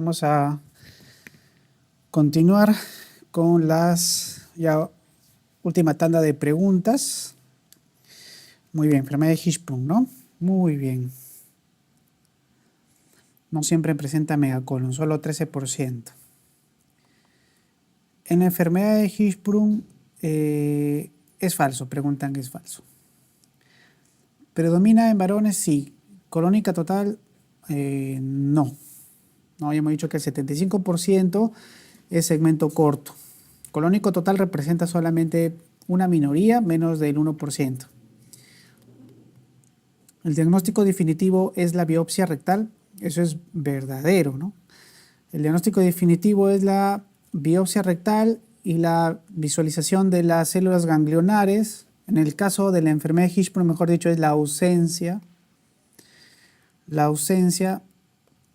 Vamos a continuar con las ya última tanda de preguntas. Muy bien, enfermedad de Hirschsprung, ¿no? Muy bien. No siempre presenta megacolon, solo 13%. En la enfermedad de Hirschsprung es falso, preguntan que es falso. ¿Predomina en varones? Sí. ¿Colónica total? No. No, ya hemos dicho que el 75% es segmento corto. Colónico total representa solamente una minoría, menos del 1%. El diagnóstico definitivo es la biopsia rectal. Eso es verdadero, ¿no? El diagnóstico definitivo es la biopsia rectal y la visualización de las células ganglionares. En el caso de la enfermedad de Hirschsprung, mejor dicho, es la ausencia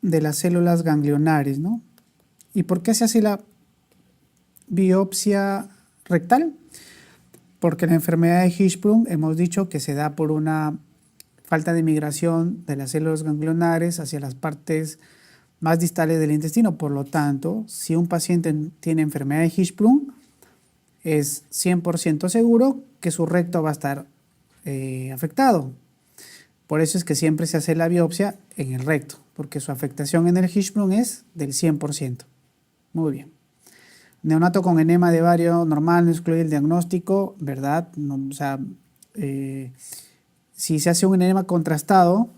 de las células ganglionares, ¿no? ¿Y por qué se hace la biopsia rectal? Porque la enfermedad de Hirschsprung hemos dicho que se da por una falta de migración de las células ganglionares hacia las partes más distales del intestino. Por lo tanto, si un paciente tiene enfermedad de Hirschsprung, es 100% seguro que su recto va a estar afectado. Por eso es que siempre se hace la biopsia en el recto, porque su afectación en el Hirschsprung es del 100%. Muy bien. Neonato con enema de vario normal no excluye el diagnóstico, ¿verdad? No, o sea, si se hace un enema contrastado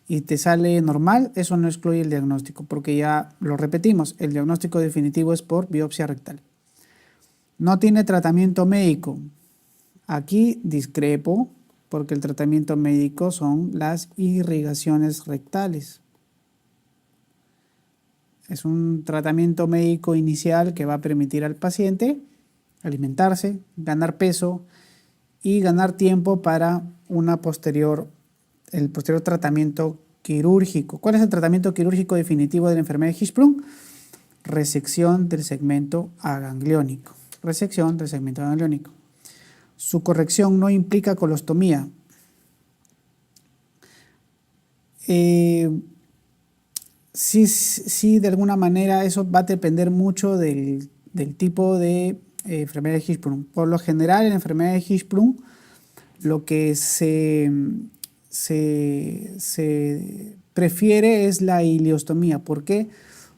y te sale normal, eso no excluye el diagnóstico, porque ya lo repetimos, el diagnóstico definitivo es por biopsia rectal. No tiene tratamiento médico. Aquí discrepo, porque el tratamiento médico son las irrigaciones rectales. Es un tratamiento médico inicial que va a permitir al paciente alimentarse, ganar peso y ganar tiempo para el posterior tratamiento quirúrgico. ¿Cuál es el tratamiento quirúrgico definitivo de la enfermedad de Hirschsprung? Resección del segmento agangliónico. Resección del segmento agangliónico. Su corrección no implica colostomía. Sí, de alguna manera eso va a depender mucho del tipo de enfermedad de Hirschsprung. Por lo general, en la enfermedad de Hirschsprung, lo que se prefiere es la ileostomía. ¿Por qué?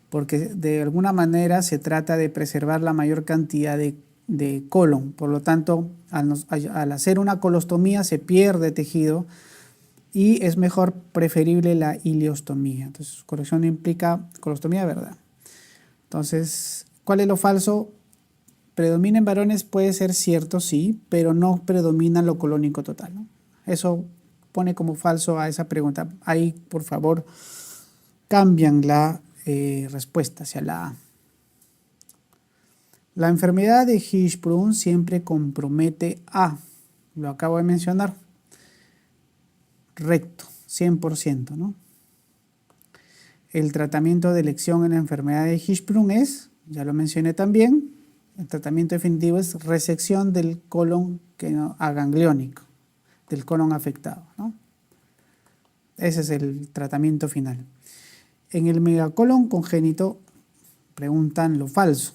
Porque de alguna manera se trata de preservar la mayor cantidad de colon. Por lo tanto, al hacer una colostomía se pierde tejido y es mejor preferible la ileostomía. Entonces, corrección implica colostomía, ¿verdad? Entonces, ¿cuál es lo falso? ¿Predomina en varones? Puede ser cierto, sí, pero no predomina lo colónico total, ¿no? Eso pone como falso a esa pregunta. Ahí, por favor, cambian la respuesta hacia la A. La enfermedad de Hirschsprung siempre compromete a, lo acabo de mencionar, recto, 100%, ¿no? El tratamiento de elección en la enfermedad de Hirschsprung es, ya lo mencioné también, el tratamiento definitivo es resección del colon agangliónico, del colon afectado, ¿no? Ese es el tratamiento final. En el megacolon congénito preguntan lo falso.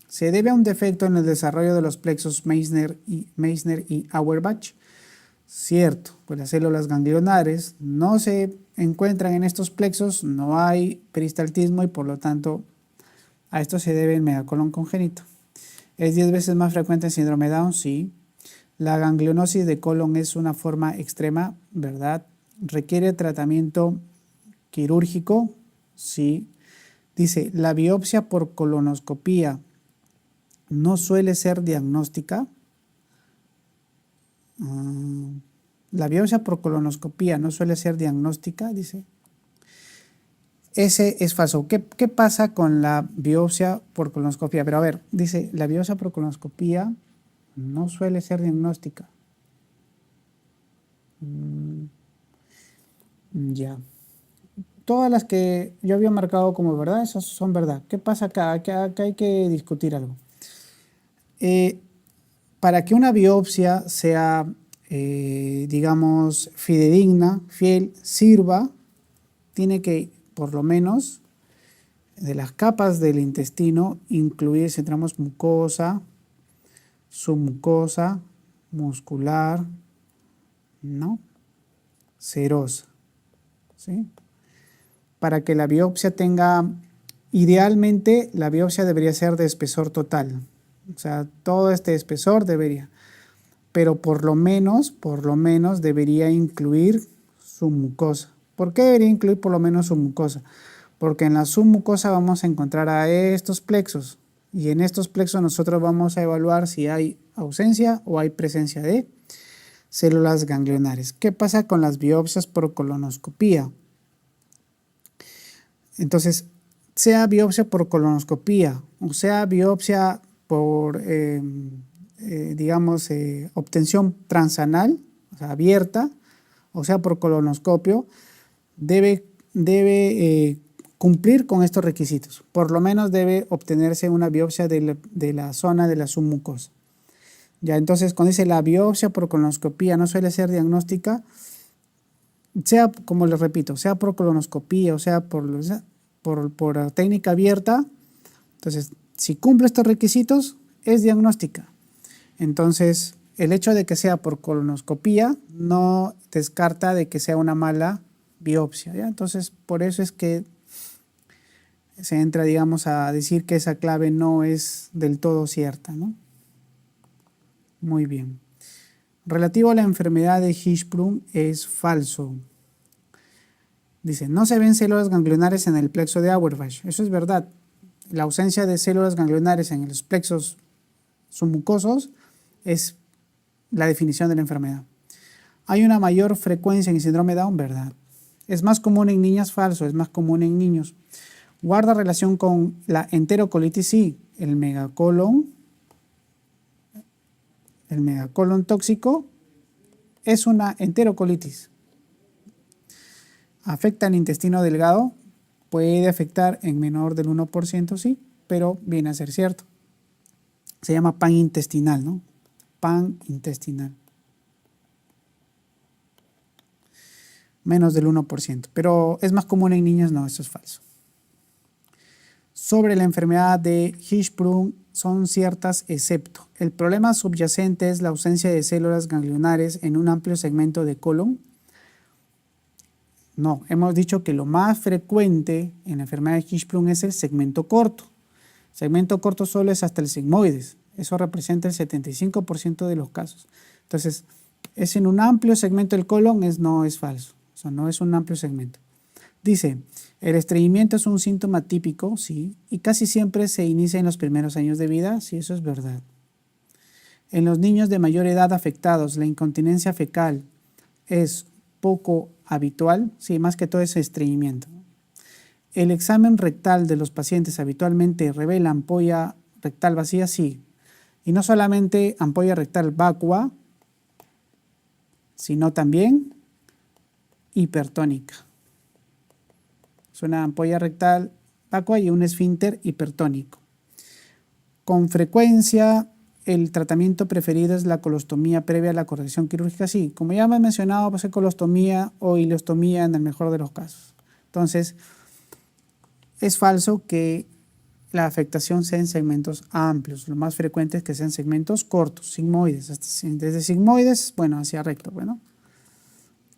¿Se debe a un defecto en el desarrollo de los plexos Meissner y Auerbach? Cierto, pues las células ganglionares no se encuentran en estos plexos, no hay peristaltismo y por lo tanto a esto se debe el megacolon congénito. ¿Es 10 veces más frecuente en síndrome de Down? Sí. La ganglionosis de colon es una forma extrema, ¿verdad? ¿Requiere tratamiento quirúrgico? Sí. Dice, la biopsia por colonoscopía no suele ser diagnóstica. La biopsia por colonoscopía no suele ser diagnóstica, dice. Ese es falso. ¿Qué pasa con la biopsia por colonoscopía? Pero a ver, dice, la biopsia por colonoscopía no suele ser diagnóstica. Ya. Todas las que yo había marcado como verdad, esas son verdad. ¿Qué pasa acá? Acá hay que discutir algo. Para que una biopsia sea, digamos, fidedigna, fiel, sirva, tiene que, por lo menos, de las capas del intestino incluye, si entramos mucosa, submucosa, muscular, ¿no? Serosa, ¿sí? Para que la biopsia tenga, idealmente la biopsia debería ser de espesor total, o sea, todo este espesor debería, pero por lo menos debería incluir su mucosa. ¿Por qué debería incluir por lo menos su mucosa? Porque en la submucosa vamos a encontrar a estos plexos, y en estos plexos nosotros vamos a evaluar si hay ausencia o hay presencia de células ganglionares. ¿Qué pasa con las biopsias por colonoscopía? Entonces, sea biopsia por colonoscopía o sea biopsia por, digamos, obtención transanal, o sea, abierta, o sea, por colonoscopio, debe cumplir con estos requisitos. Por lo menos debe obtenerse una biopsia de la zona de la submucosa. Ya, entonces, cuando dice la biopsia por colonoscopía no suele ser diagnóstica, sea, como les repito, sea por colonoscopía o sea por técnica abierta, entonces, si cumple estos requisitos, es diagnóstica. Entonces, el hecho de que sea por colonoscopía no descarta de que sea una mala biopsia, ¿ya? Entonces, por eso es que se entra, digamos, a decir que esa clave no es del todo cierta, ¿no? Muy bien. Relativo a la enfermedad de Hirschsprung es falso. Dice, no se ven células ganglionares en el plexo de Auerbach. Eso es verdad. La ausencia de células ganglionares en los plexos submucosos es la definición de la enfermedad. Hay una mayor frecuencia en el síndrome de Down, ¿verdad? Es más común en niñas, falso, es más común en niños. ¿Guarda relación con la enterocolitis? Sí, el megacolon tóxico es una enterocolitis. ¿Afecta al intestino delgado? Puede afectar en menor del 1%, sí, pero viene a ser cierto. Se llama pan intestinal, ¿no? Pan intestinal. Menos del 1%, pero es más común en niños, no, eso es falso. Sobre la enfermedad de Hirschsprung son ciertas, excepto. El problema subyacente es la ausencia de células ganglionares en un amplio segmento de colon. No, hemos dicho que lo más frecuente en la enfermedad de Hirschsprung es el segmento corto. El segmento corto solo es hasta el sigmoides. Eso representa el 75% de los casos. Entonces, es en un amplio segmento del colon, no es falso. O sea, no es un amplio segmento. Dice, el estreñimiento es un síntoma típico, sí, y casi siempre se inicia en los primeros años de vida, sí, eso es verdad. En los niños de mayor edad afectados, la incontinencia fecal es poco habitual, sí, más que todo es estreñimiento. El examen rectal de los pacientes habitualmente revela ampolla rectal vacía, sí, y no solamente ampolla rectal vacua, sino también hipertónica. Es una ampolla rectal vacua y un esfínter hipertónico. Con frecuencia, el tratamiento preferido es la colostomía previa a la corrección quirúrgica. Sí, como ya hemos mencionado, puede ser colostomía o ileostomía en el mejor de los casos. Entonces, es falso que la afectación sea en segmentos amplios. Lo más frecuente es que sean segmentos cortos, sigmoides. Desde sigmoides, bueno, hacia recto, bueno.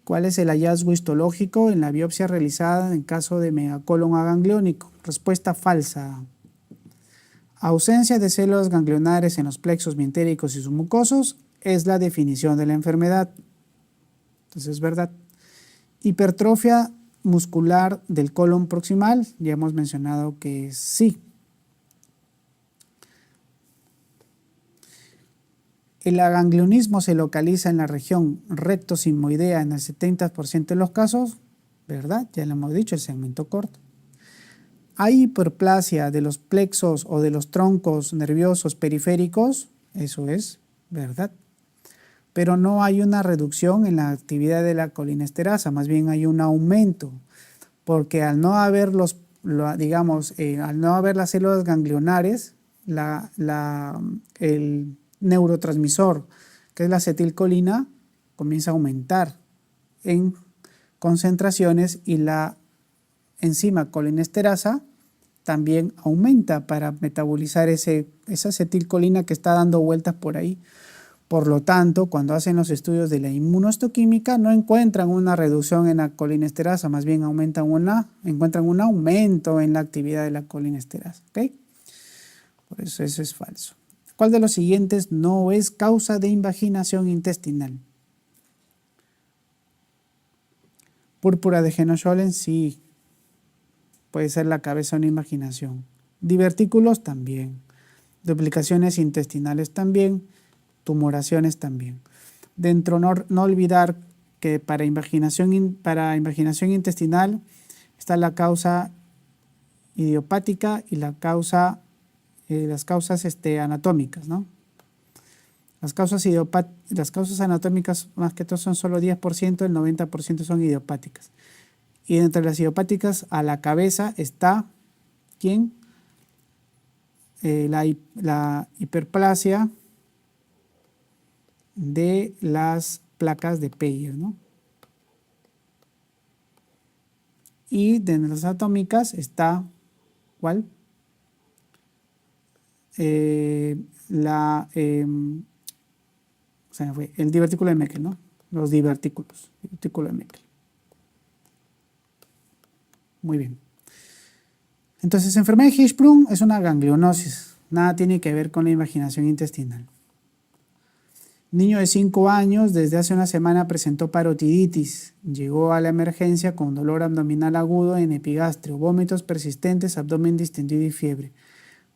¿Cuál es el hallazgo histológico en la biopsia realizada en caso de megacolon agangliónico? Respuesta falsa. Ausencia de células ganglionares en los plexos mientéricos y submucosos es la definición de la enfermedad. Entonces es verdad. Hipertrofia muscular del colon proximal, ya hemos mencionado que sí. El aganglionismo se localiza en la región recto-sigmoidea en el 70% de los casos, ¿verdad? Ya lo hemos dicho, el segmento corto. ¿Hay hiperplasia de los plexos o de los troncos nerviosos periféricos? Eso es verdad. Pero no hay una reducción en la actividad de la colinesterasa, más bien hay un aumento, porque al no haber al no haber las células ganglionares, el neurotransmisor, que es la acetilcolina, comienza a aumentar en concentraciones y la enzima colinesterasa también aumenta para metabolizar esa acetilcolina que está dando vueltas por ahí. Por lo tanto, cuando hacen los estudios de la inmunohistoquímica no encuentran una reducción en la colinesterasa, más bien encuentran un aumento en la actividad de la colinesterasa. ¿Okay? Por eso es falso. ¿Cuál de los siguientes no es causa de invaginación intestinal? Púrpura de Henoch-Schönlein, sí. Puede ser la cabeza de una invaginación. Divertículos también. Duplicaciones intestinales también. Tumoraciones también. Dentro no olvidar que para invaginación intestinal está la causa idiopática y las causas anatómicas, ¿no? Las causas anatómicas más que todo son solo 10%, el 90% son idiopáticas. Y entre las idiopáticas a la cabeza está, ¿quién? La hiperplasia de las placas de Peyer, ¿no? Y de las atómicas está, ¿cuál? El divertículo de Meckel, ¿no? Los divertículos, divertículo de Meckel. Muy bien. Entonces, enfermedad de Hirschsprung es una ganglionosis. Nada tiene que ver con la invaginación intestinal. Niño de 5 años, desde hace una semana presentó parotiditis. Llegó a la emergencia con dolor abdominal agudo en epigastrio, vómitos persistentes, abdomen distendido y fiebre.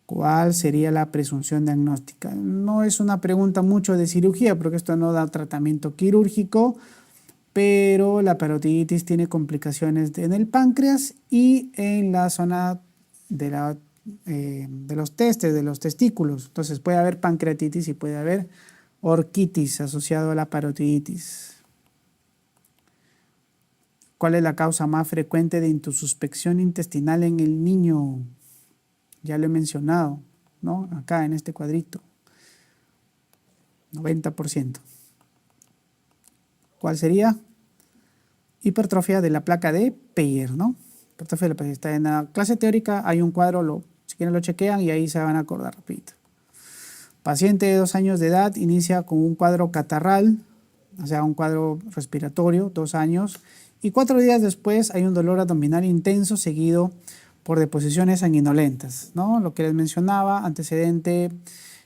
¿Cuál sería la presunción diagnóstica? No es una pregunta mucho de cirugía, porque esto no da tratamiento quirúrgico, pero la parotiditis tiene complicaciones en el páncreas y en la zona de los testes, de los testículos. Entonces puede haber pancreatitis y puede haber orquitis asociado a la parotiditis. ¿Cuál es la causa más frecuente de intususpección intestinal en el niño? Ya lo he mencionado, ¿no? Acá en este cuadrito. 90%. ¿Cuál sería? Hipertrofia de la placa de Peyer, ¿no? Hipertrofia de la placa. Está en la clase teórica, hay un cuadro, si quieren lo chequean y ahí se van a acordar rapidito. Paciente de 2 años de edad inicia con un cuadro catarral, o sea, un cuadro respiratorio, 2 años, y 4 días después hay un dolor abdominal intenso seguido por deposiciones sanguinolentas, ¿no? Lo que les mencionaba, antecedente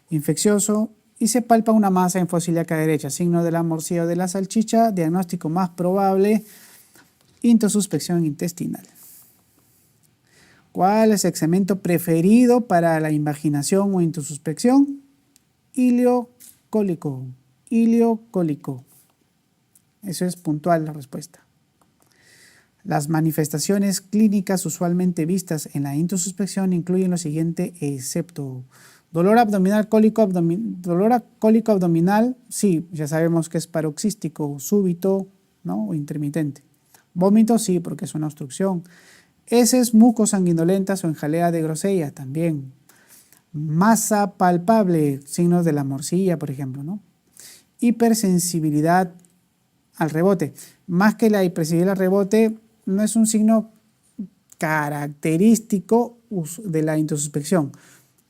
infeccioso, y se palpa una masa en fosa ilíaca derecha, signo de la morcilla o de la salchicha, diagnóstico más probable, intususpección intestinal. ¿Cuál es el excremento preferido para la invaginación o intususpección? Ileocólico. Ileocólico. Eso es puntual la respuesta. Las manifestaciones clínicas usualmente vistas en la intususpección incluyen lo siguiente, excepto dolor abdominal cólico abdominal, sí, ya sabemos que es paroxístico, súbito, ¿no? O intermitente. Vómito, sí, porque es una obstrucción. Heces mucosanguinolentas o en jalea de Grosella también. Masa palpable, signos de la morcilla, por ejemplo, ¿no? Hipersensibilidad al rebote. Más que la hipersensibilidad al rebote, no es un signo característico de la intususpección.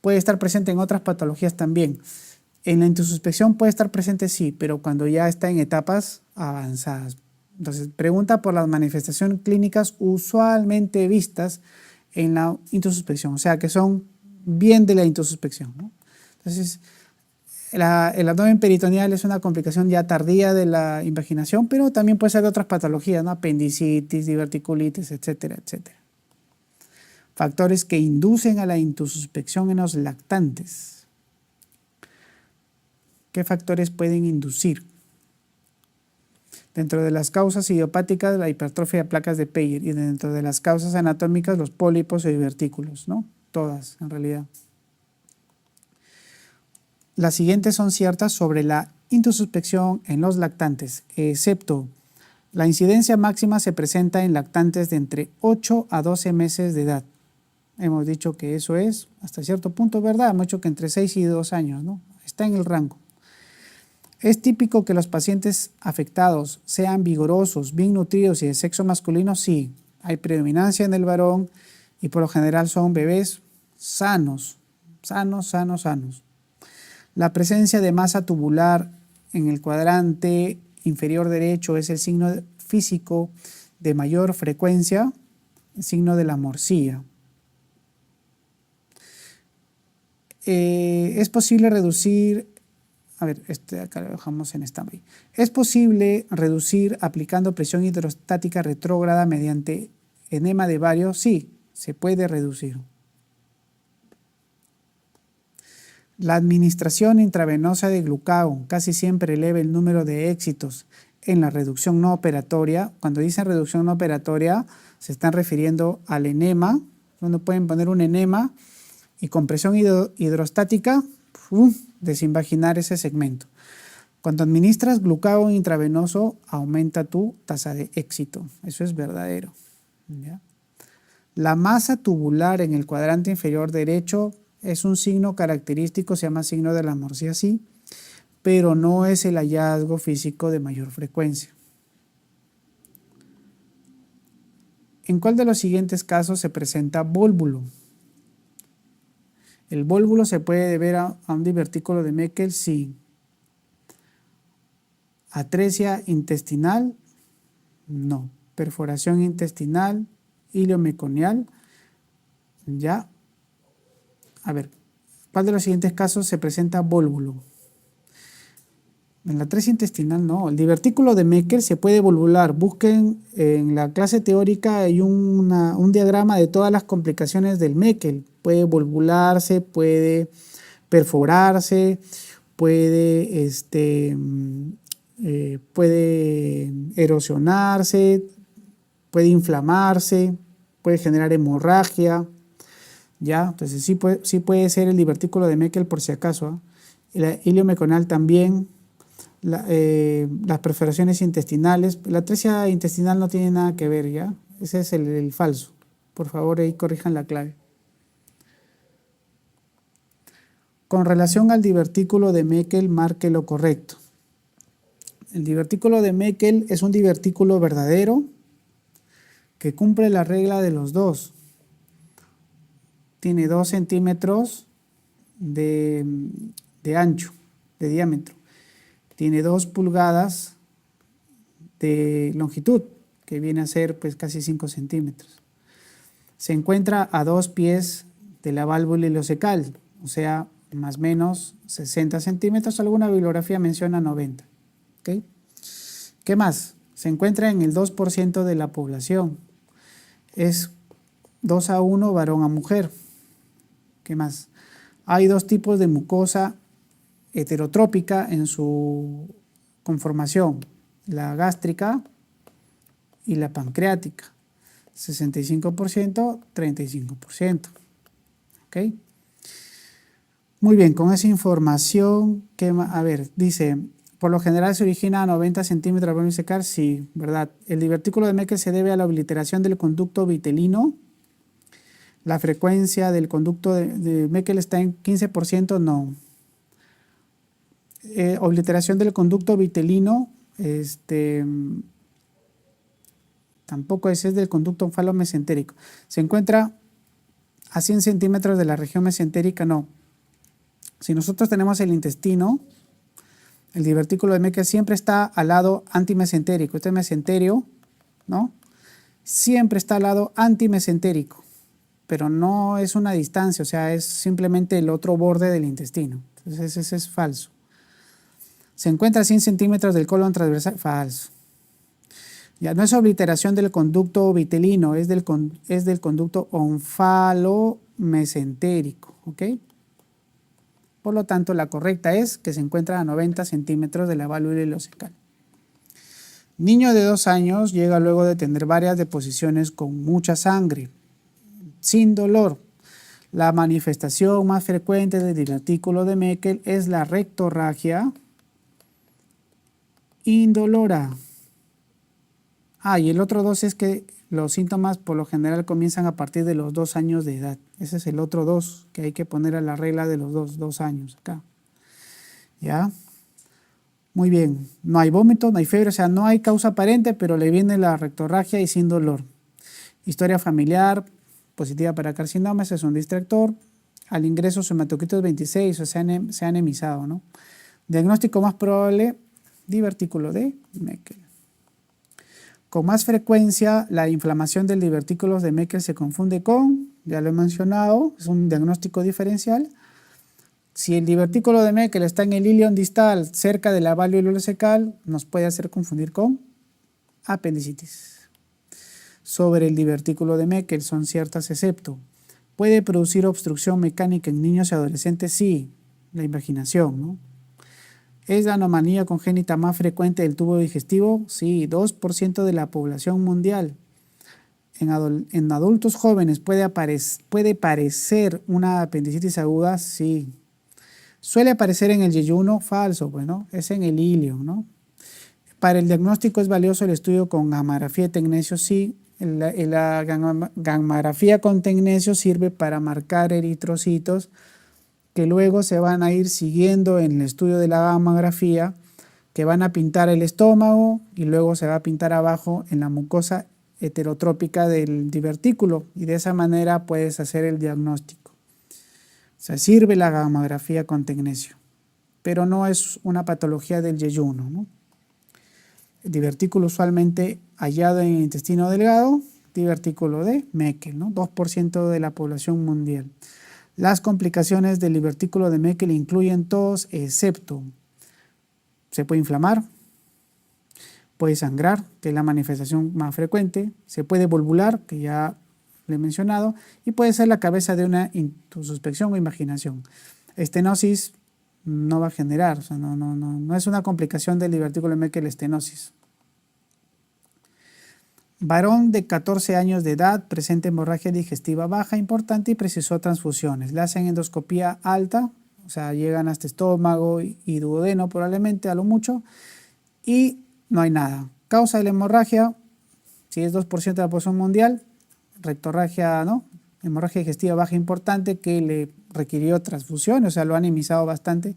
Puede estar presente en otras patologías también. En la intususpección puede estar presente, sí, pero cuando ya está en etapas avanzadas. Entonces, pregunta por las manifestaciones clínicas usualmente vistas en la intususpección, o sea, que son bien de la intususpección, ¿no? Entonces, el abdomen peritoneal es una complicación ya tardía de la invaginación, pero también puede ser de otras patologías, ¿no? Apendicitis, diverticulitis, etcétera, etcétera. Factores que inducen a la intususpección en los lactantes. ¿Qué factores pueden inducir? Dentro de las causas idiopáticas, la hipertrofia de placas de Peyer, y dentro de las causas anatómicas, los pólipos y divertículos, ¿no? Todas, en realidad. Las siguientes son ciertas sobre la intususpección en los lactantes, excepto la incidencia máxima se presenta en lactantes de entre 8 a 12 meses de edad. Hemos dicho que eso es hasta cierto punto verdad, hemos dicho que entre 6 y 2 años, ¿no? Está en el rango. Es típico que los pacientes afectados sean vigorosos, bien nutridos y de sexo masculino, sí. Hay predominancia en el varón y por lo general son bebés sanos. La presencia de masa tubular en el cuadrante inferior derecho es el signo físico de mayor frecuencia, el signo de la morcilla. Es posible reducir, acá lo dejamos en standby. ¿Es posible reducir aplicando presión hidrostática retrógrada mediante enema de bario? Sí, se puede reducir. La administración intravenosa de glucagón casi siempre eleva el número de éxitos en la reducción no operatoria. Cuando dicen reducción no operatoria, se están refiriendo al enema, donde pueden poner un enema y con presión hidrostática desinvaginar ese segmento. Cuando administras glucagón intravenoso, aumenta tu tasa de éxito. Eso es verdadero. ¿Ya? La masa tubular en el cuadrante inferior derecho es un signo característico, se llama signo de la morcilla, sí, pero no es el hallazgo físico de mayor frecuencia. ¿En cuál de los siguientes casos se presenta vólvulo? ¿El vólvulo se puede deber a un divertículo de Meckel? Sí. ¿Atresia intestinal? No. ¿Perforación intestinal? ¿Ileomeconial? Ya. A ver, ¿cuál de los siguientes casos se presenta vólvulo? En la atresia intestinal no. El divertículo de Meckel se puede volvular. Busquen en la clase teórica, hay un diagrama de todas las complicaciones del Meckel. Puede volvularse, puede perforarse, puede erosionarse, puede inflamarse, puede generar hemorragia. ¿Ya? Entonces sí puede ser el divertículo de Meckel por si acaso. El ileomeconial también. Las perforaciones intestinales. La atresia intestinal no tiene nada que ver, ¿ya? Ese es el falso. Por favor, ahí corrijan la clave. Con relación al divertículo de Meckel, marque lo correcto. El divertículo de Meckel es un divertículo verdadero que cumple la regla de los dos. Tiene 2 centímetros de ancho, de diámetro. Tiene 2 pulgadas de longitud, que viene a ser pues casi 5 centímetros. Se encuentra a 2 pies de la válvula ileocecal, o sea, más o menos 60 centímetros. Alguna bibliografía menciona 90. ¿Okay? ¿Qué más? Se encuentra en el 2% de la población. Es 2:1 varón a mujer. ¿Qué más? Hay 2 tipos de mucosa heterotrópica en su conformación, la gástrica y la pancreática, 65%, 35%. ¿Ok? Muy bien, con esa información, a ver, dice, por lo general se origina a 90 centímetros de volumen secar, sí, ¿verdad? El divertículo de Meckel se debe a la obliteración del conducto vitelino. La frecuencia del conducto de Meckel está en 15%, no. Obliteración del conducto vitelino, tampoco ese es del conducto onfalo-mesentérico. Se encuentra a 100 centímetros de la región mesentérica, no. Si nosotros tenemos el intestino, el divertículo de Meckel siempre está al lado antimesentérico. Este mesenterio, ¿no? Siempre está al lado antimesentérico, pero no es una distancia, o sea, es simplemente el otro borde del intestino. Entonces ese es falso. Se encuentra a 100 centímetros del colon transversal, falso. Ya no es obliteración del conducto vitelino, es del conducto onfalo-mesentérico, ¿ok? Por lo tanto, la correcta es que se encuentra a 90 centímetros de la válvula ileocecal. Niño de 2 años llega luego de tener varias deposiciones con mucha sangre, sin dolor. La manifestación más frecuente del divertículo de Meckel es la rectorragia indolora. Y el otro 2 es que los síntomas por lo general comienzan a partir de los 2 años de edad. Ese es el otro 2 que hay que poner a la regla de los 2 años acá. ¿Ya? Muy bien. No hay vómito, no hay fiebre, o sea, no hay causa aparente, pero le viene la rectorragia y sin dolor. Historia familiar, positiva para carcinoma, ese es un distractor. Al ingreso su hematocritos 26, o sea, se ha anemizado, ¿no? Diagnóstico más probable, divertículo de Meckel. Con más frecuencia, la inflamación del divertículo de Meckel se confunde con, ya lo he mencionado, es un diagnóstico diferencial. Si el divertículo de Meckel está en el ilion distal, cerca de la válvula ileocecal, nos puede hacer confundir con apendicitis. Sobre el divertículo de Meckel son ciertas excepto. ¿Puede producir obstrucción mecánica en niños y adolescentes? Sí, la invaginación, ¿no? ¿Es la anomalía congénita más frecuente del tubo digestivo? Sí, 2% de la población mundial. En adultos jóvenes puede parecer una apendicitis aguda, sí. ¿Suele aparecer en el yeyuno? Falso, bueno, es en el ilio, ¿no? Para el diagnóstico es valioso el estudio con gammagrafía de tecnecio, sí. La gammagrafía con tecnecio sirve para marcar eritrocitos que luego se van a ir siguiendo en el estudio de la gammagrafía, que van a pintar el estómago y luego se va a pintar abajo en la mucosa heterotrópica del divertículo y de esa manera puedes hacer el diagnóstico. O sea, sirve la gammagrafía con tecnecio, pero no es una patología del yeyuno, ¿no? El divertículo usualmente hallado en el intestino delgado, divertículo de Meckel, ¿no? 2% de la población mundial. Las complicaciones del divertículo de Meckel incluyen tos, excepto se puede inflamar, puede sangrar, que es la manifestación más frecuente, se puede volvular, que ya le he mencionado, y puede ser la cabeza de una intususpección o imaginación. Estenosis no va a generar, o sea, no es una complicación del divertículo de Meckel estenosis. Varón de 14 años de edad, presenta hemorragia digestiva baja importante y precisó transfusiones. Le hacen endoscopía alta, o sea, llegan hasta estómago y duodeno probablemente a lo mucho, y no hay nada. Causa de la hemorragia, si es 2% de la población mundial, rectorragia, ¿no? Hemorragia digestiva baja importante que le requirió transfusión, o sea, lo han anemizado bastante,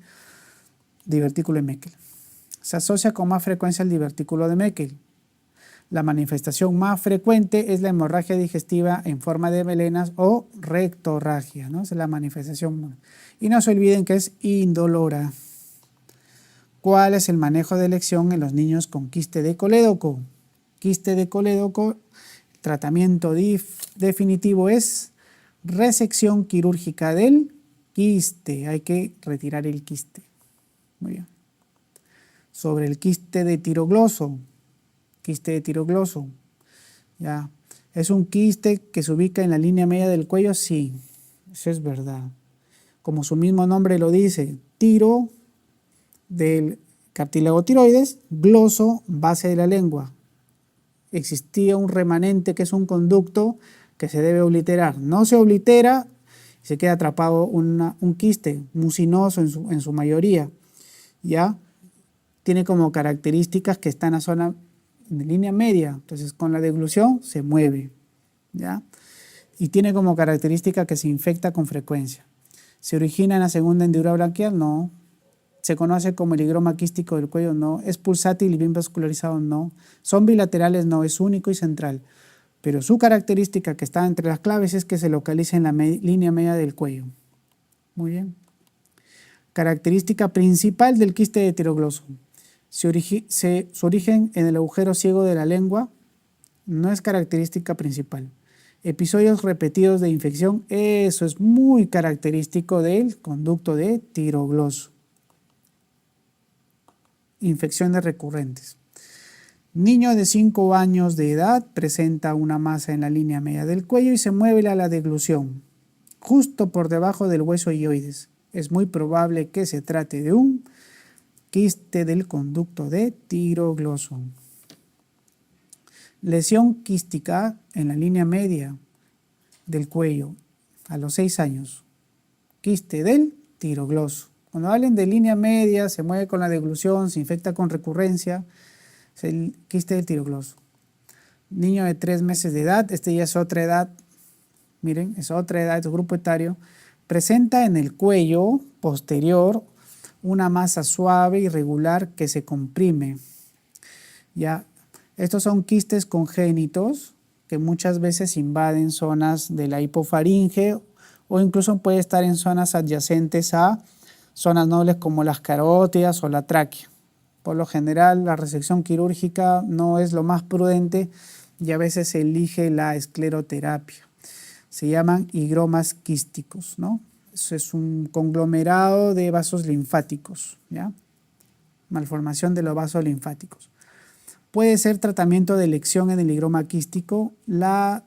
divertículo de Meckel. Se asocia con más frecuencia el divertículo de Meckel. La manifestación más frecuente es la hemorragia digestiva en forma de melenas o rectorragia, ¿no? Esa es la manifestación. Y no se olviden que es indolora. ¿Cuál es el manejo de elección en los niños con quiste de colédoco? Quiste de colédoco, el tratamiento definitivo es resección quirúrgica del quiste. Hay que retirar el quiste. Muy bien. Sobre el quiste de tirogloso. Quiste de tirogloso, ¿ya? ¿Es un quiste que se ubica en la línea media del cuello? Sí, eso es verdad. Como su mismo nombre lo dice, tiro del cartílago tiroides, gloso, base de la lengua. Existía un remanente que es un conducto que se debe obliterar. No se oblitera y se queda atrapado un quiste mucinoso en su mayoría, ¿ya? Tiene como características que está en la zona de línea media, entonces con la deglución se mueve, ¿ya? Y tiene como característica que se infecta con frecuencia. ¿Se origina en la segunda hendidura branquial? No. ¿Se conoce como el higroma quístico del cuello? No. ¿Es pulsátil y bien vascularizado? No. ¿Son bilaterales? No. Es único y central. Pero su característica que está entre las claves es que se localiza en la línea media del cuello. Muy bien. Característica principal del quiste de tirogloso. Su origen en el agujero ciego de la lengua no es característica principal. Episodios repetidos de infección, eso es muy característico del conducto de tirogloso. Infecciones recurrentes. Niño de 5 años de edad presenta una masa en la línea media del cuello y se mueve a la deglución, justo por debajo del hueso hioides. Es muy probable que se trate de un quiste del conducto de tirogloso. Lesión quística en la línea media del cuello a los 6 años. Quiste del tirogloso. Cuando hablen de línea media, se mueve con la deglución, se infecta con recurrencia, es el quiste del tirogloso. Niño de 3 meses de edad, este ya es otra edad, miren, es otra edad, es grupo etario, presenta en el cuello posterior una masa suave y irregular que se comprime. Ya, estos son quistes congénitos que muchas veces invaden zonas de la hipofaringe o incluso puede estar en zonas adyacentes a zonas nobles como las carótidas o la tráquea. Por lo general, la resección quirúrgica no es lo más prudente y a veces se elige la escleroterapia. Se llaman higromas quísticos, ¿no? Eso es un conglomerado de vasos linfáticos, ¿ya? Malformación de los vasos linfáticos. Puede ser tratamiento de elección en el higroma quístico la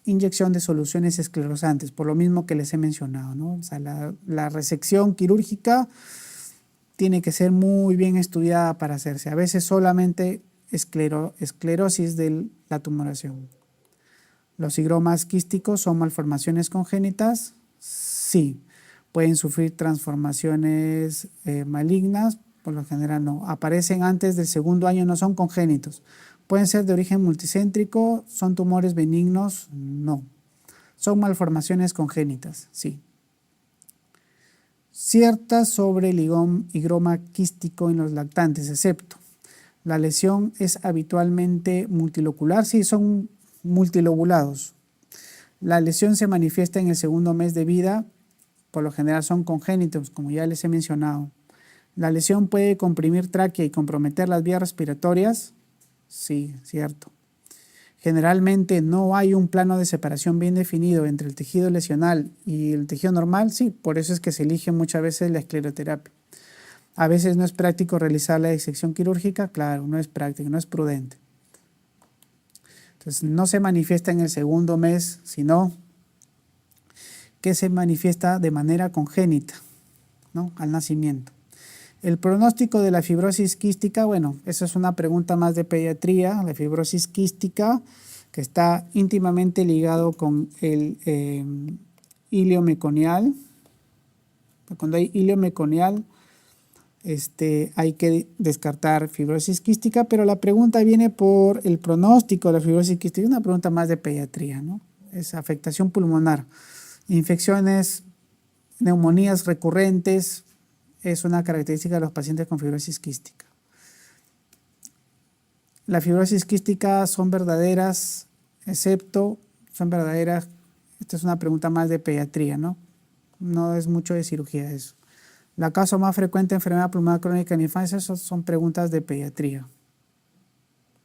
inyección de soluciones esclerosantes, por lo mismo que les he mencionado, ¿no? O sea, la resección quirúrgica tiene que ser muy bien estudiada para hacerse. A veces solamente esclerosis de la tumoración. ¿Los higromas quísticos son malformaciones congénitas? Sí. ¿Pueden sufrir transformaciones malignas? Por lo general no. Aparecen antes del segundo año, no son congénitos. ¿Pueden ser de origen multicéntrico? ¿Son tumores benignos? No. ¿Son malformaciones congénitas? Sí. Ciertas sobre el higroma quístico en los lactantes, excepto. La lesión es habitualmente multilocular, sí, son multilobulados. La lesión se manifiesta en el segundo mes de vida, por lo general son congénitos, como ya les he mencionado. ¿La lesión puede comprimir tráquea y comprometer las vías respiratorias? Sí, cierto. Generalmente no hay un plano de separación bien definido entre el tejido lesional y el tejido normal, sí, por eso es que se elige muchas veces la escleroterapia. A veces no es práctico realizar la disección quirúrgica, claro, no es práctico, no es prudente. Entonces no se manifiesta en el segundo mes, sino que se manifiesta de manera congénita, ¿no? Al nacimiento. El pronóstico de la fibrosis quística, bueno, esa es una pregunta más de pediatría, la fibrosis quística, que está íntimamente ligado con el hilio meconial. Cuando hay hilio meconial, hay que descartar fibrosis quística, pero la pregunta viene por el pronóstico de la fibrosis quística, una pregunta más de pediatría, ¿no? Es afectación pulmonar, infecciones, neumonías recurrentes, es una característica de los pacientes con fibrosis quística. Las fibrosis quísticas son verdaderas, son verdaderas, esta es una pregunta más de pediatría, ¿no? No es mucho de cirugía eso. La causa más frecuente de enfermedad pulmonar crónica en infancia son preguntas de pediatría,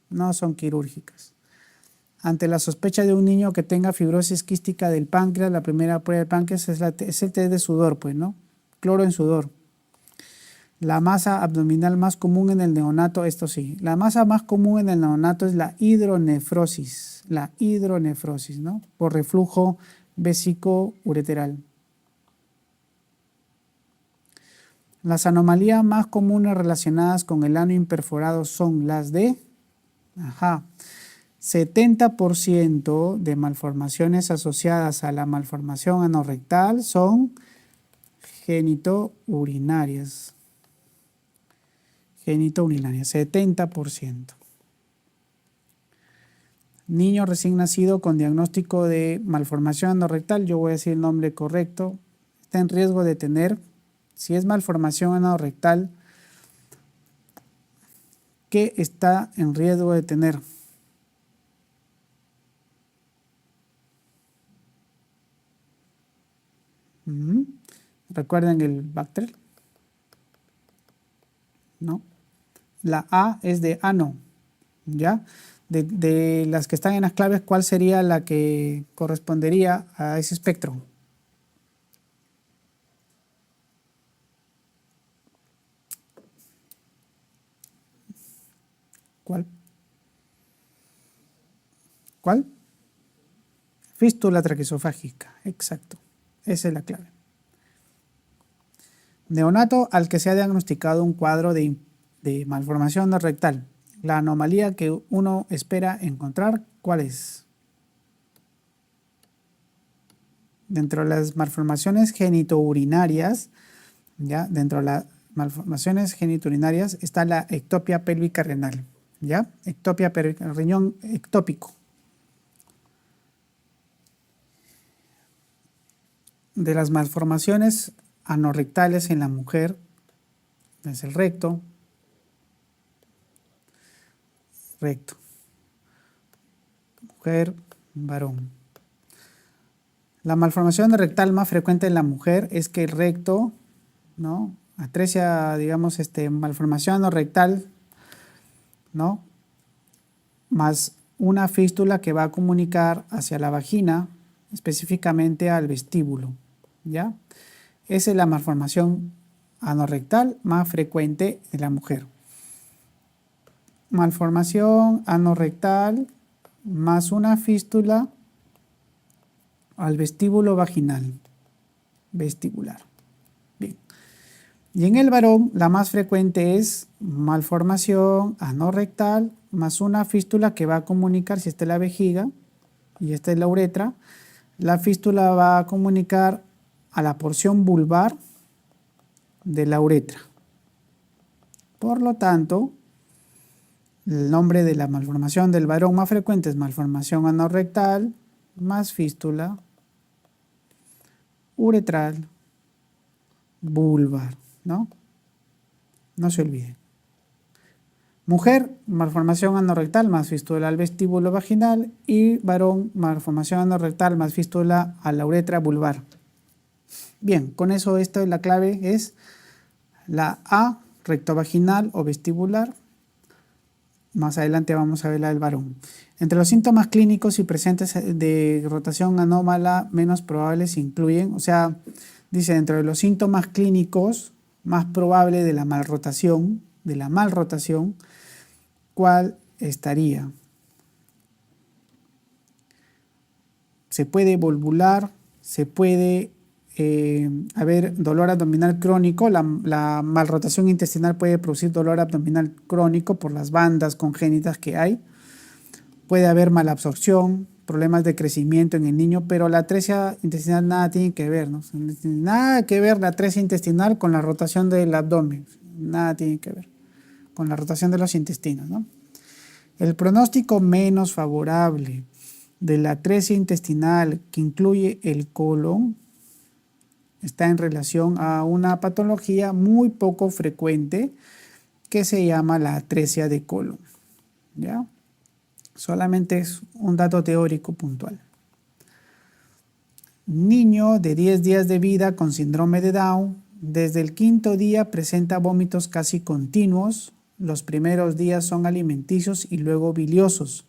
no son quirúrgicas. Ante la sospecha de un niño que tenga fibrosis quística del páncreas, la primera prueba del páncreas es el test de sudor, pues, ¿no? Cloro en sudor. La masa abdominal más común en el neonato, esto sí, la masa más común en el neonato es la hidronefrosis, ¿no? Por reflujo vesicoureteral. Las anomalías más comunes relacionadas con el ano imperforado son las de 70% de malformaciones asociadas a la malformación anorrectal son genitourinarias. 70%. Niño recién nacido con diagnóstico de malformación anorrectal, yo voy a decir el nombre correcto, está en riesgo de tener, si es malformación anorrectal, ¿qué está en riesgo de tener? ¿Recuerden el Bactral? ¿No? La A es de ano, ¿ya? De las que están en las claves, ¿cuál sería la que correspondería a ese espectro? ¿Cuál? ¿Cuál? Fístula traqueosofágica, exacto. Esa es la clave. Neonato al que se ha diagnosticado un cuadro de malformación no rectal. La anomalía que uno espera encontrar, ¿cuál es? Dentro de las malformaciones genitourinarias, ¿ya? Dentro de las malformaciones genitourinarias está la ectopia pélvica renal, ¿ya? Ectopia pélvica, riñón ectópico. De las malformaciones anorrectales en la mujer, es el recto. Mujer, varón. La malformación rectal más frecuente en la mujer es que el recto, ¿no? Atresia, digamos, malformación anorrectal, ¿no? Más una fístula que va a comunicar hacia la vagina, específicamente al vestíbulo, ¿ya? Esa es la malformación anorrectal más frecuente en la mujer. Malformación anorrectal más una fístula al vestíbulo vaginal, vestibular. Bien. Y en el varón la más frecuente es malformación anorrectal más una fístula que va a comunicar, si esta es la vejiga y esta es la uretra, la fístula va a comunicar a la porción vulvar de la uretra. Por lo tanto, el nombre de la malformación del varón más frecuente es malformación anorrectal más fístula uretral vulvar, ¿no? No se olviden. Mujer, malformación anorrectal más fístula al vestíbulo vaginal, y varón, malformación anorrectal más fístula a la uretra vulvar. Bien, con eso la clave es la A, rectovaginal o vestibular. Más adelante vamos a ver la del varón. Entre los síntomas clínicos y presentes de rotación anómala menos probables incluyen, o sea, dice dentro de los síntomas clínicos más probable de la malrotación, ¿cuál estaría? Se puede volvular, se puede haber dolor abdominal crónico. La malrotación intestinal puede producir dolor abdominal crónico por las bandas congénitas que hay. Puede haber malabsorción, problemas de crecimiento en el niño, pero la atresia intestinal nada tiene que ver, ¿no? Nada que ver la atresia intestinal con la rotación del abdomen, nada tiene que ver con la rotación de los intestinos, ¿no? El pronóstico menos favorable de la atresia intestinal que incluye el colon está en relación a una patología muy poco frecuente que se llama la atresia de colon, ¿ya? Solamente es un dato teórico puntual. Niño de 10 días de vida con síndrome de Down, desde el 5.º día presenta vómitos casi continuos. Los primeros días son alimenticios y luego biliosos.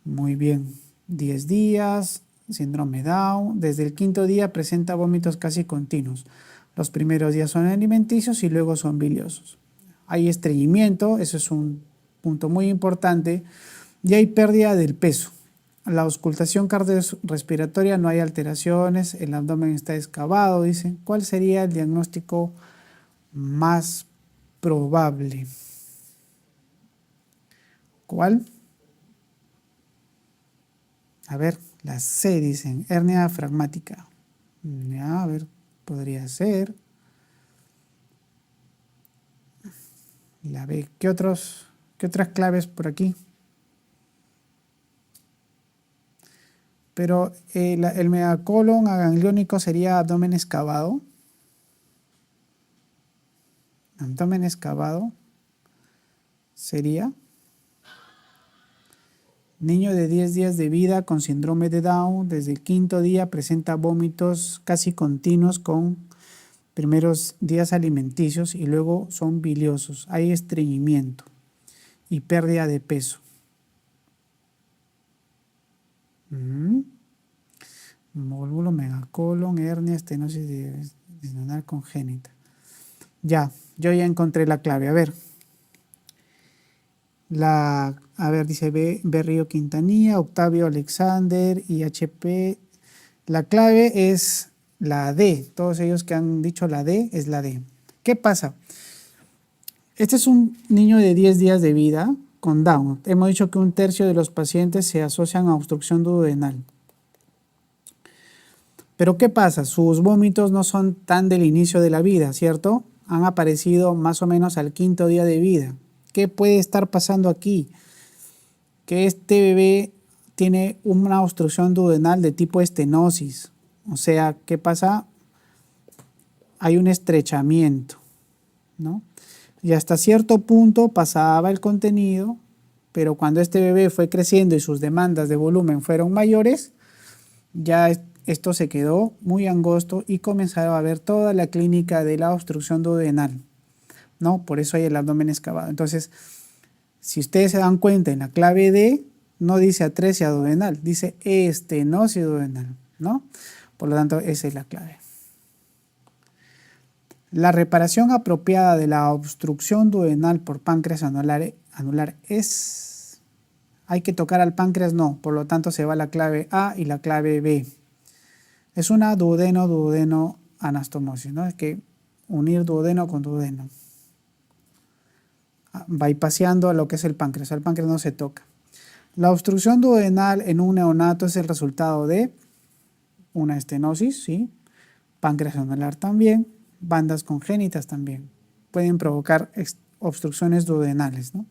Muy bien, 10 días, síndrome Down, desde el 5.º día presenta vómitos casi continuos. Los primeros días son alimenticios y luego son biliosos. Hay estreñimiento, eso es un punto muy importante, y hay pérdida del peso. La auscultación cardiorrespiratoria no hay alteraciones, el abdomen está excavado, dicen. ¿Cuál sería el diagnóstico más probable? ¿Cuál? A ver, la C dicen, hernia diafragmática. Ya, a ver, podría ser. La B, ¿qué otras claves por aquí? Pero el megacolon agangliónico sería abdomen excavado. Abdomen excavado sería niño de 10 días de vida con síndrome de Down, desde el 5.º día presenta vómitos casi continuos con primeros días alimenticios y luego son biliosos. Hay estreñimiento y pérdida de peso. Vólvulo, megacolon, hernia, estenosis intestinal congénita. Ya, yo ya encontré la clave. A ver, dice B. Río Quintanilla, Octavio Alexander y HP. La clave es la D. Todos ellos que han dicho la D es la D. ¿Qué pasa? Este es un niño de 10 días de vida con Down. Hemos dicho que 1/3 de los pacientes se asocian a obstrucción duodenal. Pero ¿qué pasa? Sus vómitos no son tan del inicio de la vida, ¿cierto? Han aparecido más o menos al 5.º día de vida. ¿Qué puede estar pasando aquí? Que este bebé tiene una obstrucción duodenal de tipo estenosis. O sea, ¿qué pasa? Hay un estrechamiento, ¿no? Y hasta cierto punto pasaba el contenido, pero cuando este bebé fue creciendo y sus demandas de volumen fueron mayores, ya esto se quedó muy angosto y comenzaron a ver toda la clínica de la obstrucción duodenal, ¿no? Por eso hay el abdomen excavado. Entonces, si ustedes se dan cuenta, en la clave D no dice atresia duodenal, dice estenosis duodenal, ¿no? Por lo tanto, esa es la clave. La reparación apropiada de la obstrucción duodenal por páncreas anular es... ¿Hay que tocar al páncreas? No, por lo tanto se va la clave A y la clave B. Es una duodeno anastomosis, ¿no? Es que unir duodeno con duodeno. Bypaseando a lo que es el páncreas. El páncreas no se toca. La obstrucción duodenal en un neonato es el resultado de una estenosis, ¿sí? Páncreas anular también, bandas congénitas también. Pueden provocar obstrucciones duodenales, ¿no?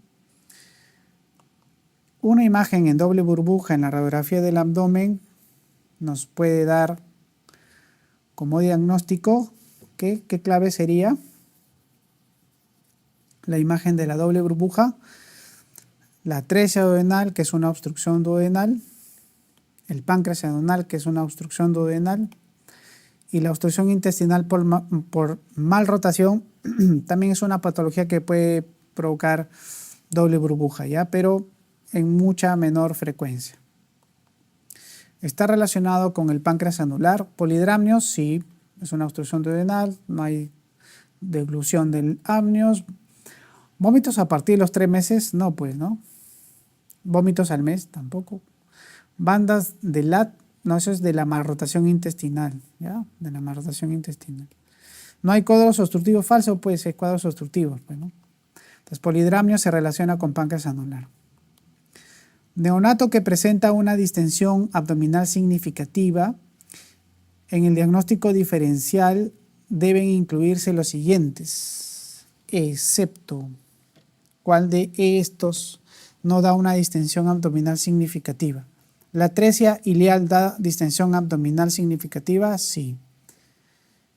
Una imagen en doble burbuja en la radiografía del abdomen nos puede dar como diagnóstico, ¿qué clave sería? La imagen de la doble burbuja, la atresia duodenal, que es una obstrucción duodenal, el páncreas anular, que es una obstrucción duodenal, y la obstrucción intestinal por malrotación también es una patología que puede provocar doble burbuja, ¿ya? Pero en mucha menor frecuencia. ¿Está relacionado con el páncreas anular? Polidramnios, sí, es una obstrucción duodenal, no hay deglución del amnios. ¿Vómitos a partir de los 3 meses? No, pues, ¿no? ¿Vómitos al mes? Tampoco. Bandas de LAT, no, eso es de la malrotación intestinal, ¿ya? De la malrotación intestinal. ¿No hay cuadros obstructivos falsos? Pues hay cuadros obstructivos, pues, ¿no? Entonces, polidramnio se relaciona con páncreas anular. Neonato que presenta una distensión abdominal significativa, en el diagnóstico diferencial deben incluirse los siguientes, excepto, ¿cuál de estos no da una distensión abdominal significativa? ¿La atresia ileal da distensión abdominal significativa? Sí.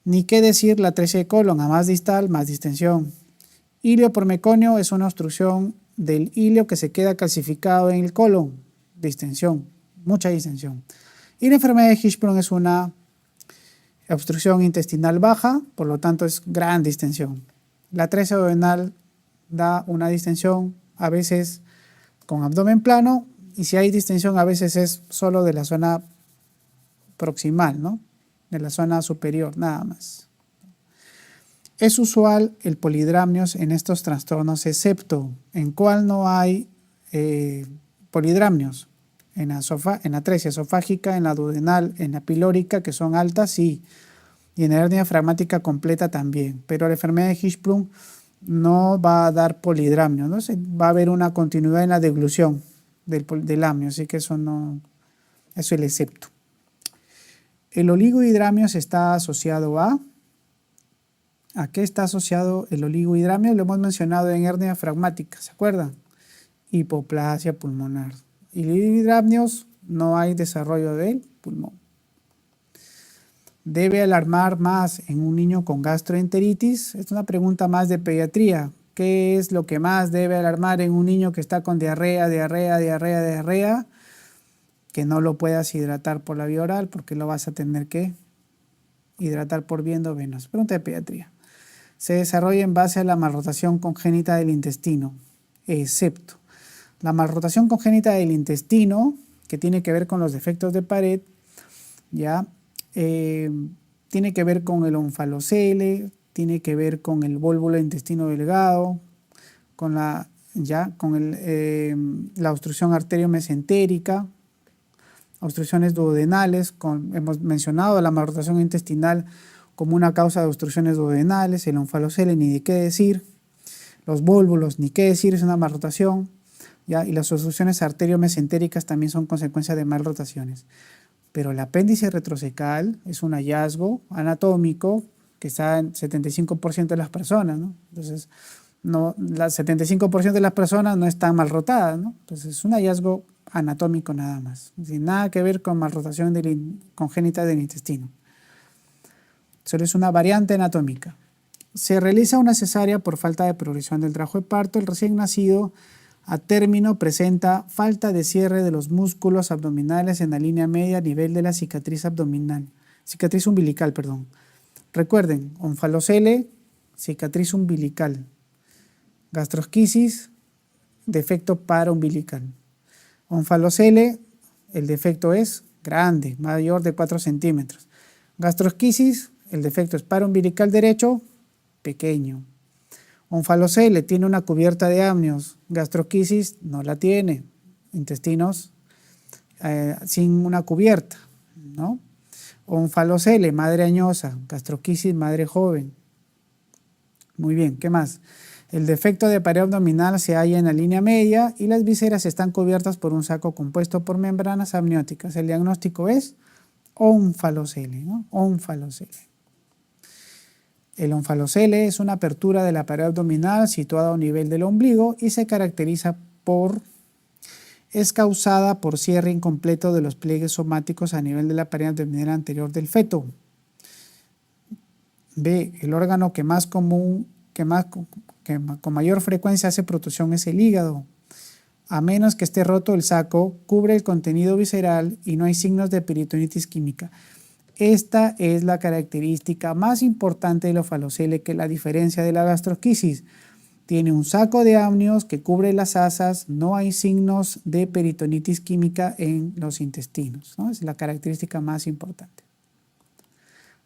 Ni qué decir la atresia de colon, a más distal, más distensión. Ilio por meconio es una obstrucción del ilio que se queda calcificado en el colon, distensión, mucha distensión. Y la enfermedad de Hirschsprung es una obstrucción intestinal baja, por lo tanto es gran distensión. La atresia duodenal da una distensión, a veces con abdomen plano, y si hay distensión a veces es solo de la zona proximal, ¿no? De la zona superior, nada más. Es usual el polidramnios en estos trastornos, excepto en cuál no hay polidramnios. En la atresia esofágica, en la duodenal, en la pilórica, que son altas, sí. Y en la hernia diafragmática completa también. Pero la enfermedad de Hirschsprung no va a dar polidramnio, ¿no? Va a haber una continuidad en la deglución del amnio, así que eso no, eso es el excepto. El oligohidramnios está asociado ¿a qué está asociado el oligohidramnio? Lo hemos mencionado en hernia diafragmática, ¿se acuerdan? Hipoplasia pulmonar. Y oligohidramnios no hay desarrollo del pulmón. ¿Debe alarmar más en un niño con gastroenteritis? Es una pregunta más de pediatría. ¿Qué es lo que más debe alarmar en un niño que está con diarrea? Que no lo puedas hidratar por la vía oral porque lo vas a tener que hidratar por vía endovenosa. Pregunta de pediatría. Se desarrolla en base a la malrotación congénita del intestino, excepto la malrotación congénita del intestino, que tiene que ver con los defectos de pared, ya tiene que ver con el onfalocele, tiene que ver con el vólvulo de intestino delgado, con la obstrucción arteriomesentérica, obstrucciones duodenales, hemos mencionado la malrotación intestinal como una causa de obstrucciones duodenales, el onfalocele ni de qué decir, los vólvulos ni qué decir, es una malrotación, ¿ya? Y las obstrucciones arteriomesentéricas también son consecuencia de malrotaciones. Pero el apéndice retrocecal es un hallazgo anatómico que está en 75% de las personas, ¿no? Entonces, el 75% de las personas no están malrotadas, ¿no? Entonces, es un hallazgo anatómico nada más, sin nada que ver con malrotación congénita del intestino. Solo es una variante anatómica. Se realiza una cesárea por falta de progresión del trabajo de parto. El recién nacido A término presenta falta de cierre de los músculos abdominales en la línea media a nivel de la cicatriz abdominal, cicatriz umbilical, perdón. Recuerden, onfalocele, cicatriz umbilical. Gastrosquisis, defecto paraumbilical. Onfalocele, el defecto es grande, mayor de 4 centímetros. Gastrosquisis, el defecto es paraumbilical derecho, pequeño. Onfalocele tiene una cubierta de amnios, gastrosquisis no la tiene, intestinos sin una cubierta, ¿no? Onfalocele, madre añosa, gastrosquisis, madre joven. Muy bien, ¿qué más? El defecto de pared abdominal se halla en la línea media y las vísceras están cubiertas por un saco compuesto por membranas amnióticas. El diagnóstico es onfalocele, ¿no? Onfalocele. El onfalocele es una apertura de la pared abdominal situada a un nivel del ombligo y se caracteriza es causada por cierre incompleto de los pliegues somáticos a nivel de la pared abdominal anterior del feto. B. El órgano con mayor frecuencia hace protrusión es el hígado. A menos que esté roto el saco, cubre el contenido visceral y no hay signos de peritonitis química. Esta es la característica más importante del onfalocele, que la diferencia de la gastrosquisis. Tiene un saco de amnios que cubre las asas, no hay signos de peritonitis química en los intestinos, ¿no? Es la característica más importante.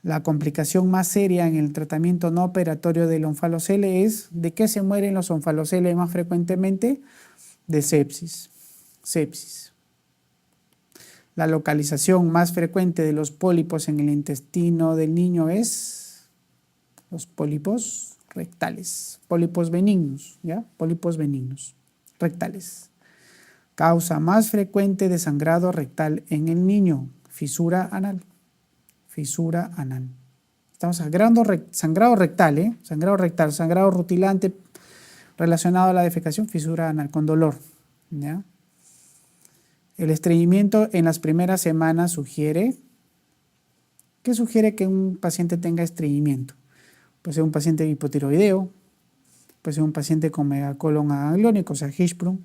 La complicación más seria en el tratamiento no operatorio del onfalocele es ¿de qué se mueren los onfalocele más frecuentemente? De sepsis. Sepsis. La localización más frecuente de los pólipos en el intestino del niño es los pólipos rectales, pólipos benignos, ¿ya? Pólipos benignos, rectales. Causa más frecuente de sangrado rectal en el niño, fisura anal. Fisura anal. Estamos sangrado rectal, sangrado rutilante relacionado a la defecación, fisura anal, con dolor, ¿ya? El estreñimiento en las primeras semanas sugiere que un paciente tenga estreñimiento. Puede ser un paciente hipotiroideo, puede ser un paciente con megacolon agangliónico, o sea, Hirschsprung,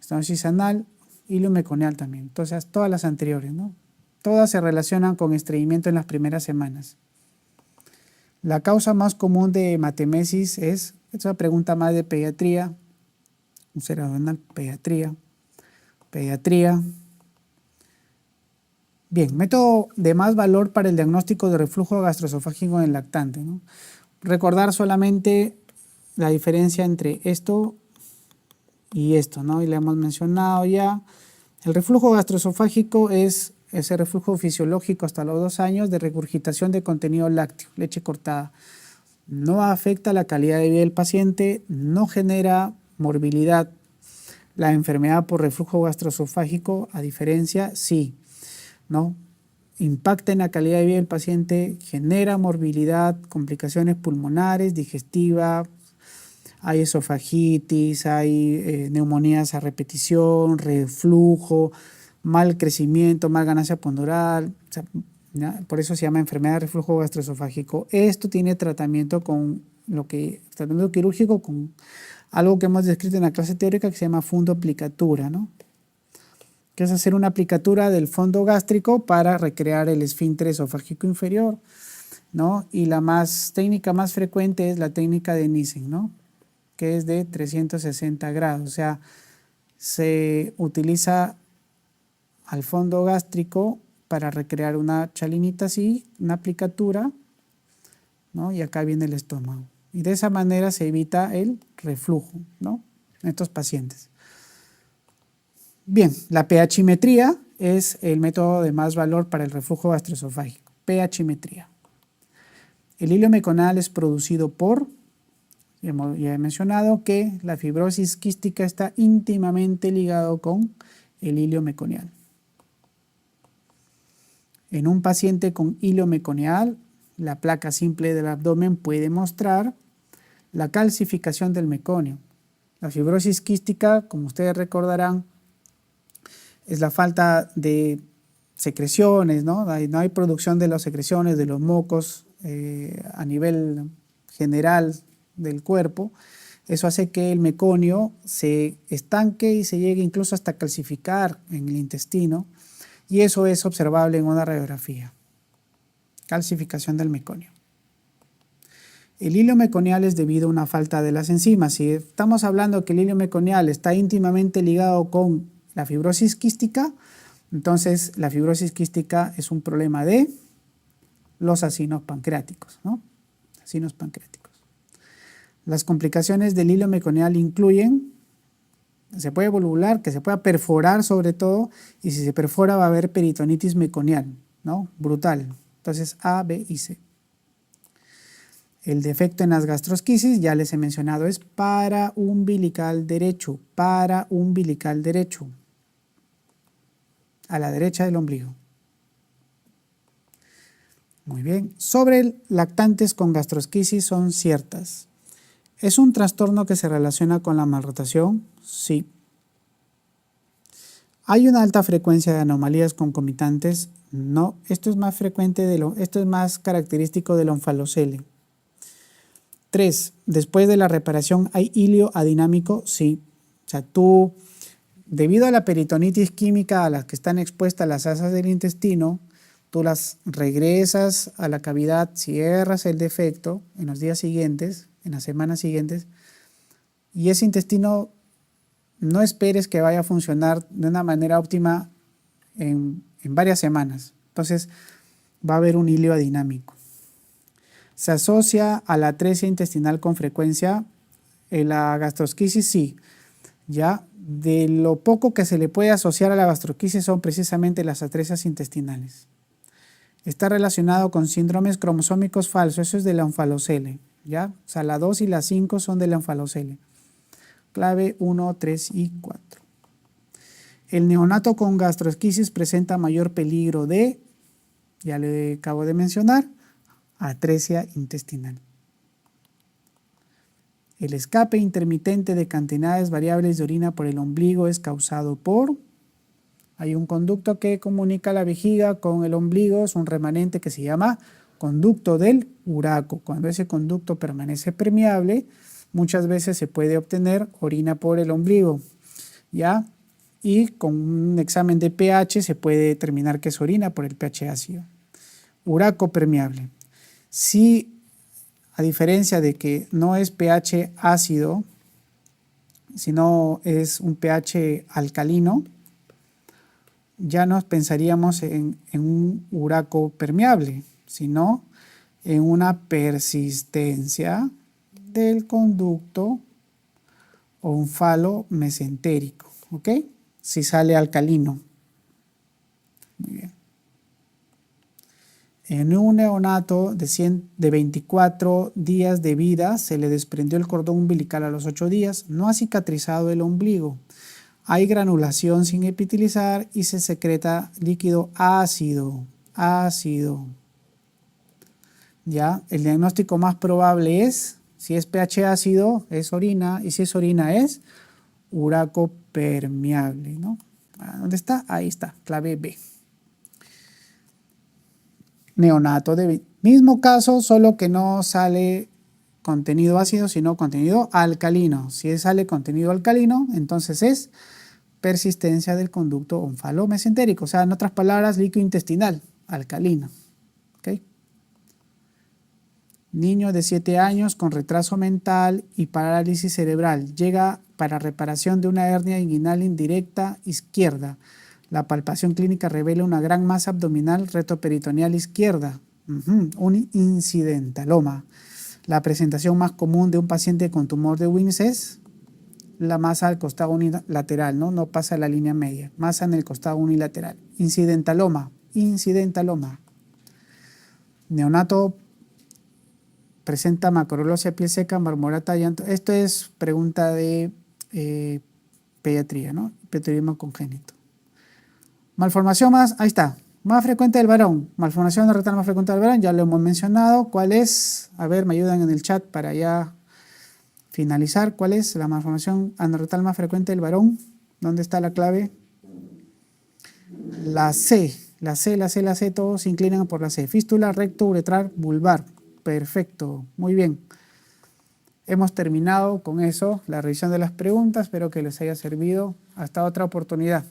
estenosis anal, hilio meconial también. Entonces, todas las anteriores, ¿no? Todas se relacionan con estreñimiento en las primeras semanas. La causa más común de hematemesis es una pregunta más de pediatría, úlcera duodenal, pediatría. Bien, método de más valor para el diagnóstico de reflujo gastroesofágico en el lactante, ¿no? Recordar solamente la diferencia entre esto y esto, ¿no? Y le hemos mencionado ya. El reflujo gastroesofágico es ese reflujo fisiológico hasta los 2 años de regurgitación de contenido lácteo, leche cortada. No afecta la calidad de vida del paciente, no genera morbilidad. La enfermedad por reflujo gastroesofágico, a diferencia, sí, ¿no? Impacta en la calidad de vida del paciente, genera morbilidad, complicaciones pulmonares, digestivas, hay esofagitis, hay neumonías a repetición, reflujo, mal crecimiento, mal ganancia ponderal, o sea, ¿ya? Por eso se llama enfermedad de reflujo gastroesofágico. Esto tiene tratamiento tratamiento quirúrgico con algo que hemos descrito en la clase teórica que se llama fundoaplicatura, ¿no? Que es hacer una aplicatura del fondo gástrico para recrear el esfínter esofágico inferior, ¿no? Y la técnica más frecuente es la técnica de Nissen, ¿no? Que es de 360 grados, o sea, se utiliza al fondo gástrico para recrear una chalinita así, una aplicatura, ¿no? Y acá viene el estómago. Y de esa manera se evita el reflujo, ¿no? En estos pacientes. Bien, la pHimetría es el método de más valor para el reflujo gastroesofágico. pHimetría. El hilio meconal es producido por, ya he mencionado que la fibrosis quística está íntimamente ligado con el hilio meconial. En un paciente con hilio meconial, la placa simple del abdomen puede mostrar la calcificación del meconio. La fibrosis quística, como ustedes recordarán, es la falta de secreciones, ¿no? No hay producción de las secreciones, de los mocos a nivel general del cuerpo. Eso hace que el meconio se estanque y se llegue incluso hasta calcificar en el intestino, y eso es observable en una radiografía. Calcificación del meconio. El hilo meconial es debido a una falta de las enzimas. Si estamos hablando que el hilo meconial está íntimamente ligado con la fibrosis quística, entonces la fibrosis quística es un problema de los acinos pancreáticos, ¿no? Acinos pancreáticos. Las complicaciones del hilo meconial incluyen, se puede volvular, que se pueda perforar sobre todo, y si se perfora va a haber peritonitis meconial, ¿no? Brutal. Entonces A, B y C. El defecto en las gastrosquisis, ya les he mencionado, es paraumbilical derecho, paraumbilical derecho, a la derecha del ombligo. Muy bien. Sobre lactantes con gastrosquisis son ciertas. ¿Es un trastorno que se relaciona con la malrotación? Sí. ¿Hay una alta frecuencia de anomalías concomitantes? No. Esto es más frecuente, esto es más característico del onfalocele. 3. Después de la reparación, ¿hay hilio adinámico? Sí. O sea, tú, debido a la peritonitis química a la que están expuestas las asas del intestino, tú las regresas a la cavidad, cierras el defecto en los días siguientes, en las semanas siguientes, y ese intestino no esperes que vaya a funcionar de una manera óptima en varias semanas. Entonces va a haber un hilio adinámico. ¿Se asocia a la atresia intestinal con frecuencia? En la gastrosquisis sí. Ya, de lo poco que se le puede asociar a la gastrosquisis son precisamente las atresias intestinales. Está relacionado con síndromes cromosómicos falsos, eso es de la onfalocele, ¿ya? O sea, la 2 y la 5 son de la onfalocele. Clave 1, 3 y 4. El neonato con gastrosquisis presenta mayor peligro de, ya le acabo de mencionar, atresia intestinal. El escape intermitente de cantidades variables de orina por el ombligo es causado por... Hay un conducto que comunica la vejiga con el ombligo, es un remanente que se llama conducto del uraco. Cuando ese conducto permanece permeable, muchas veces se puede obtener orina por el ombligo, ¿ya? Y con un examen de pH se puede determinar que es orina por el pH ácido. Uraco permeable. Si, a diferencia de que no es pH ácido, sino es un pH alcalino, ya no pensaríamos en un uraco permeable, sino en una persistencia del conducto onfalo-mesentérico, ¿ok? Si sale alcalino. Muy bien. En un neonato de 24 días de vida se le desprendió el cordón umbilical a los 8 días, no ha cicatrizado el ombligo. Hay granulación sin epitilizar y se secreta líquido ácido. ¿Ya? El diagnóstico más probable es, si es pH ácido, es orina, y si es orina es uraco permeable, ¿no? ¿Dónde está? Ahí está, clave B. Neonato de mismo caso, solo que no sale contenido ácido, sino contenido alcalino. Si sale contenido alcalino, entonces es persistencia del conducto onfalo-mesentérico, o sea, en otras palabras, líquido intestinal, alcalino. ¿Okay? Niño de 7 años con retraso mental y parálisis cerebral. Llega para reparación de una hernia inguinal indirecta izquierda. La palpación clínica revela una gran masa abdominal retroperitoneal izquierda, un incidentaloma. La presentación más común de un paciente con tumor de Winnes es la masa al costado unilateral, no pasa la línea media, masa en el costado unilateral. Incidentaloma. Neonato presenta macroglosia, piel seca, marmorata, llanto. Esto es pregunta de pediatría, ¿no? Hipertiroidismo congénito. Malformación más, ahí está, más frecuente del varón. Malformación anorrectal más frecuente del varón, ya lo hemos mencionado. ¿Cuál es? A ver, me ayudan en el chat para ya finalizar. ¿Cuál es la malformación anorrectal más frecuente del varón? ¿Dónde está la clave? La C, todos se inclinan por la C. Fístula recto uretral vulvar. Perfecto, muy bien. Hemos terminado con eso, la revisión de las preguntas. Espero que les haya servido. Hasta otra oportunidad.